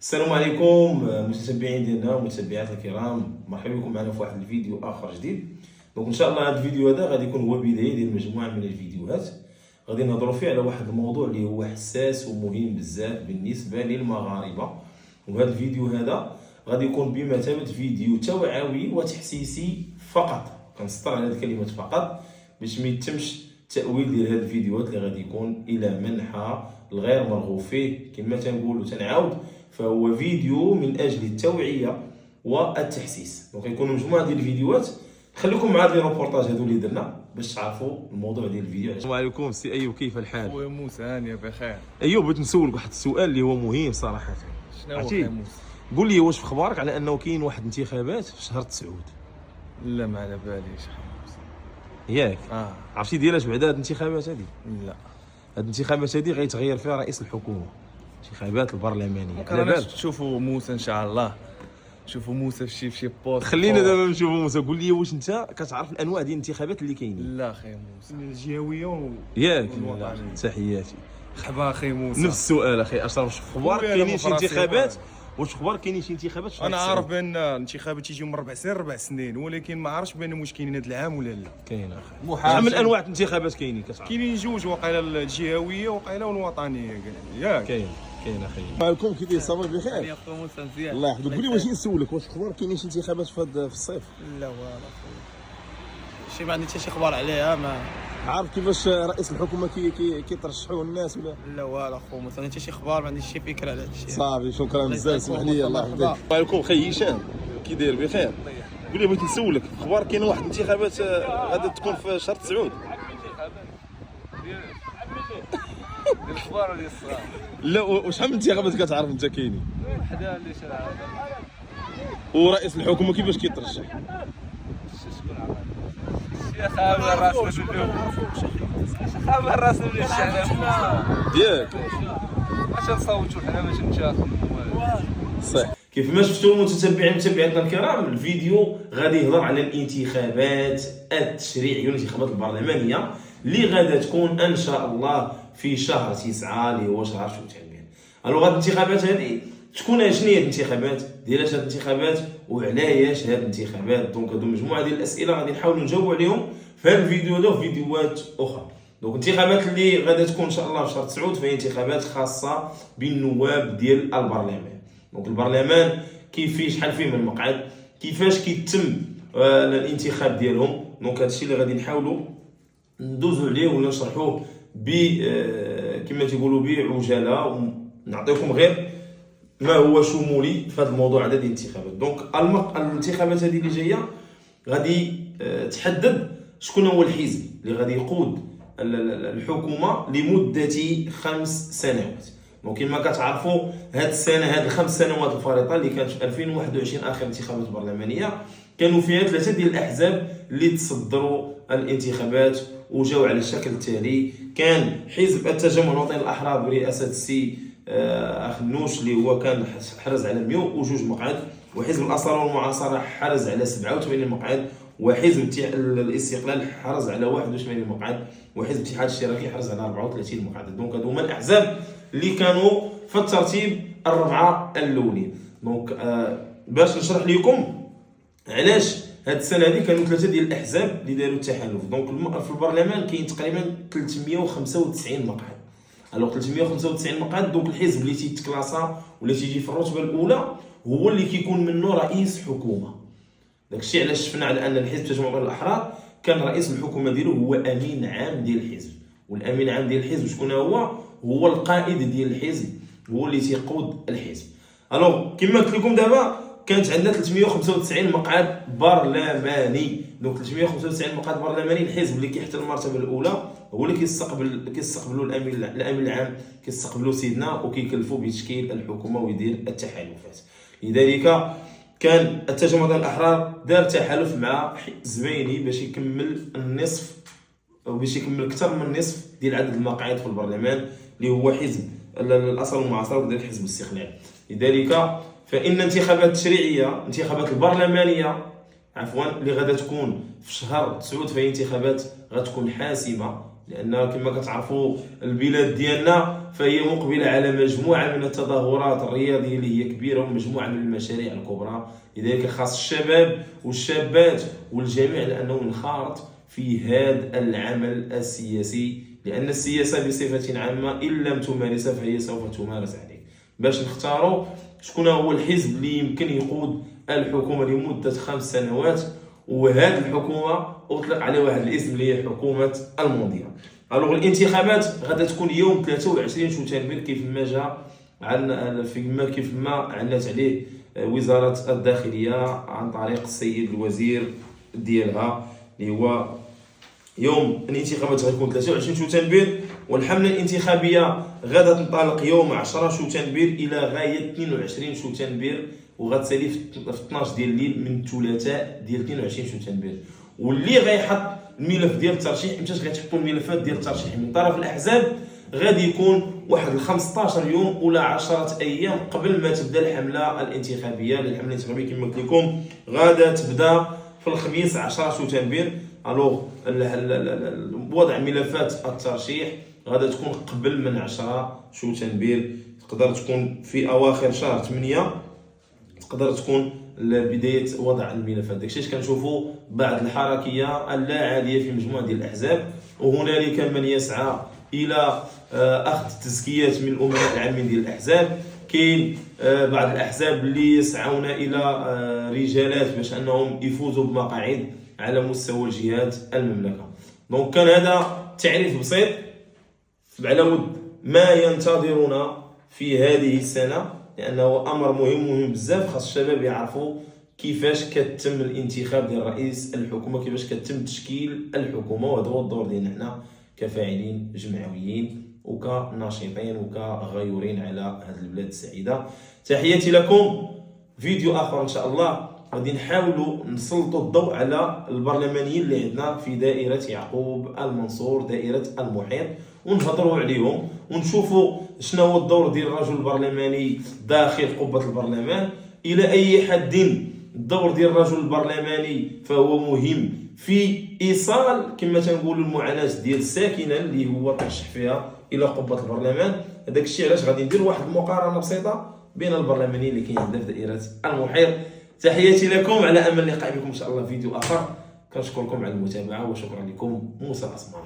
السلام عليكم متتبعين ديالنا ومتابعات الكرام، مرحبا بكم معنا في واحد الفيديو اخر جديد. دونك ان شاء الله هذا الفيديو هذا غادي يكون هو بدايه ديال مجموعه من الفيديوهات غادي نهضروا فيه على واحد الموضوع اللي هو حساس ومهم بزاف بالنسبه للمغاربه. وهذا الفيديو هذا غادي يكون بمثابه فيديو توعوي وتحسيسي فقط، كنسطر على هذه الكلمه فقط باش ما يتمش التاويل ديال هذه الفيديوهات اللي غادي يكون الى منحى الغير مرغوب فيه. كما تنقول وتنعاود، فهو فيديو من اجل التوعيه والتحسيس. دونك يكونوا مجموعه ديال الفيديوهات. خليكم مع هاد لي روبورتاج هادو اللي درنا باش تعرفوا الموضوع ديال الفيديو. السلام عليكم سي ايوب، كيف الحال؟ خويا موسى هاني بخير. ايوب، بغيت نسولك واحد السؤال اللي هو مهم صراحه. شنو هو خويا موسى؟ قول لي، واش في خبارك على انه كاين واحد الانتخابات في شهر 9؟ لا ما على باليش خويا موسى. ياك عرفتي ديالاش بعدا هاد الانتخابات هادي؟ لا هاد الانتخابات هادي غيتغير فيها رئيس الحكومه، الانتخابات البرلمانيه. على بالك تشوفوا موسى ان شاء الله، شوفوا موسى في شي بوست. خلينا دابا نشوفوا موسى. قول لي، واش انت كتعرف الانواع ديال الانتخابات اللي كاينين؟ لا خويا موسى، الجهويه ياك والوطنيه. تحياتي. مرحبا اخي موسى. نفس السؤال اخي اشرف، واش في اخبارك كاينين شي انتخابات؟ واش في اخبارك كاينين شي انتخابات في انا عارف بان الانتخابات تيجيو من 4 سنين، ولكن ما عرفتش بان واش كاينين هذا العام ولا لا. كاين اخي. شحال من انواع الانتخابات كاينين كتعرف؟ كاينين جوج واقيلا، الجهويه واقيلا والوطنيه ياك. كاين اخي. معكم كي داير؟ صافي بخير؟ يا خويا موسى مزيان الله يحفظك. قولي واش نسولك، واش اخبار كاينين شي انتخابات في الصيف؟ لا والو شي ما عندي حتى شي اخبار عليها. ما عارف كيفاش رئيس الحكومه كيترشحوا الناس ولا؟ لا والو خو ما عندي حتى شي اخبار، ما عنديش شي فكره على هذا الشيء. صافي شكرا بزاف، اسمح لي. الله يحفظك. السلام عليكم خي هشام، كي داير؟ بخير. قول لي، بغيت نسولك اخبار كاين واحد الانتخابات غادي تكون في شهر 9؟ ديال الكبار ولا ديال الصغار؟ لا، وشحال من انتخابات كتعرف انت كاينين؟ وحده اللي شرعها ورئيس الحكومه كيفاش كيترشح؟ شكون عمل يا خابر راسنا خابر راسنا من الشعب ياك اش نصوتوا حنا باش نتشافوا. صح. كيف ما شفتوا متابعينا الكرام، الفيديو غادي يهضر على الانتخابات التشريعيه والانتخابات البرلمانيه اللي غادا تكون ان شاء الله في شهر 9 اللي هو شهر شتنبر. الوغ هاد الانتخابات هذه شكون شنو هي الانتخابات؟ ديالاش هاد الانتخابات وعلاش هاد الانتخابات؟ دونك هادو مجموعه ديال الاسئله غادي نحاولوا نجاوبوا عليهم في هذا الفيديو هذا وفي فيديوهات اخرى. دونك الانتخابات اللي غادا تكون ان شاء الله في شهر 9 فهي انتخابات خاصه بالنواب ديال البرلمان. دونك البرلمان كيف فيه شحال فيه من مقعد، كيفاش كيتم الانتخاب ديالهم. دونك هادشي اللي غادي نحاولوا ندوزوا عليه ولا نشرحوه ب كما تيقولوا بعجاله، ونعطيكم غير ما هو شمولي في هذا الموضوع هذا ديال الانتخابات. دونك الانتخابات هذه اللي جايه غادي تحدد شكون هو الحزب اللي غادي يقود الحكومه لمده 5 سنوات. دونك كما كتعرفوا هاد السنه، هاد ال5 سنوات الفارطه اللي كانت في 2021 اخر انتخابات برلمانيه، كانوا فيها 3 ديال الاحزاب اللي تصدروا الانتخابات وجاوا على الشكل التالي. كان حزب التجمع الوطني الاحرار برئاسه السي اخنوش اللي هو كان حرز على 102 مقعد، وحزب الاصاله والمعاصره حرز على 87 مقعد، وحزب الاستقلال حرز على 81 مقعد، وحزب الاتحاد الاشتراكي حرز على 34 مقعد. دونك هادو هما الاحزاب اللي كانوا في الترتيب الربعه الاولين. دونك باش نشرح لكم علاش هاد السنه هذه كانوا 3 ديال الاحزاب اللي داروا التحالف. دونك في البرلمان كاين تقريبا 395 مقعد. الوغ 395 مقعد، دونك الحزب اللي تيتكلاسا ولا تيجي في الرتبه الاولى هو اللي كيكون منه رئيس حكومه. داكشي علاش شفنا على ان الحزب التجمع الوطني الاحرار كان رئيس الحكومه ديالو هو امين عام ديال الحزب، والامين عام ديال الحزب شكون هو القائد ديال الحزب، هو اللي تيقود الحزب. الوغ كما قلت لكم دابا كانت عندنا 395 مقعد برلماني. دونك 395 مقعد برلماني، الحزب اللي كيحتل المرتبه الاولى هو اللي كيستقبلوا الامين العام، كيستقبلوا سيدنا وكيكلفوا بتشكيل الحكومه ويدير التحالفات. لذلك كان التجمع الوطني الاحرار دار تحالف مع حزبين باش يكمل النصف او باش يكمل اكثر من النصف ديال عدد المقاعد في البرلمان اللي هو حزب الاصل المعاصر وكذلك حزب الاستقلال. لذلك فان الانتخابات التشريعيه، الانتخابات البرلمانيه اللي غادا تكون في شهر 9 فهي انتخابات غتكون حاسمه لان كما كتعرفوا البلاد ديالنا فهي مقبله على مجموعه من التظاهرات الرياضيه اللي هي كبيره ومجموعه من المشاريع الكبرى. لذلك خاص الشباب والشابات والجميع لانه ينخرط في هذا العمل السياسي، لان السياسه بصفه عامه ان لم تمارسها فهي سوف تمارس عليك. باش نختاروا شكون هو الحزب اللي يمكن يقود الحكومه لمده 5 سنوات، وهذه الحكومه اطلق عليه واحد الاسم اللي هي حكومه المونديال. الوغ الانتخابات غادا تكون يوم 23 شتنبر كيف ما جاء عن كيف ما اعلنت عليه وزاره الداخليه عن طريق السيد الوزير ديالها، اللي هو يوم الانتخابات غتكون 23 شتنبر، والحمله الانتخابيه غادا تنطلق يوم 10 شتنبر الى غايه 22 شتنبر، وغتسالي في 12 ديال الليل من الثلاثاء ديال 22 شتنبر. واللي غيحط الملف ديال الترشيح، متاش غيتحطوا الملفات ديال الترشيح من طرف الاحزاب، غادي يكون واحد 15 يوم ولا 10 ايام قبل ما تبدا الحمله الانتخابيه. الحمله الانتخابيه كما قلت لكم غادا تبدا في الخميس 10 شتنبر. الوغ وضع ملفات الترشيح غادا تكون قبل من 10 شتنبر، تقدر تكون في اواخر شهر 8، تقدر تكون بدايه وضع الملفات. داكشي اش كنشوفوا بعض الحركيه اللا عاديه في مجموعه ديال الاحزاب، وهنالك من يسعى الى اخذ تزكيات من الامناء العامين ديال الاحزاب. كاين بعض الاحزاب اللي يسعون الى رجالات باش انهم يفوزوا بمقاعد على مستوى الجهات المملكه. دونك كان هذا تعريف بسيط على مود ما ينتظرنا في هذه السنه، لانه امر مهم بزاف. خاص الشباب يعرفوا كيفاش كتم الانتخاب ديال رئيس الحكومه، كيفاش كتم تشكيل الحكومه، وهذا هو الدور ديالنا حنا كفاعلين جمعويين وكناشطين وكغيورين على هذه البلاد السعيده. تحياتي لكم. فيديو اخر ان شاء الله غادي نحاولوا نسلطوا الضوء على البرلمانيين اللي عندنا في دائره يعقوب المنصور، دائره المحيط، ونهضروا عليهم ونشوفوا شنو هو الدور ديال الرجل البرلماني داخل قبه البرلمان، الى اي حد الدور ديال الرجل البرلماني فهو مهم في ايصال كما تنقولوا المعاناه ديال الساكنه اللي هو ترشح فيها الى قبه البرلمان. هذاك الشيء علاش غادي ندير واحد المقارنه بسيطه بين البرلمانيين اللي كاين عندنا في دائره المحيط. تحياتي لكم، على امل اللقاء بكم ان شاء الله في فيديو اخر. كنشكركم على المتابعه وشكرا لكم. موسى العصماني.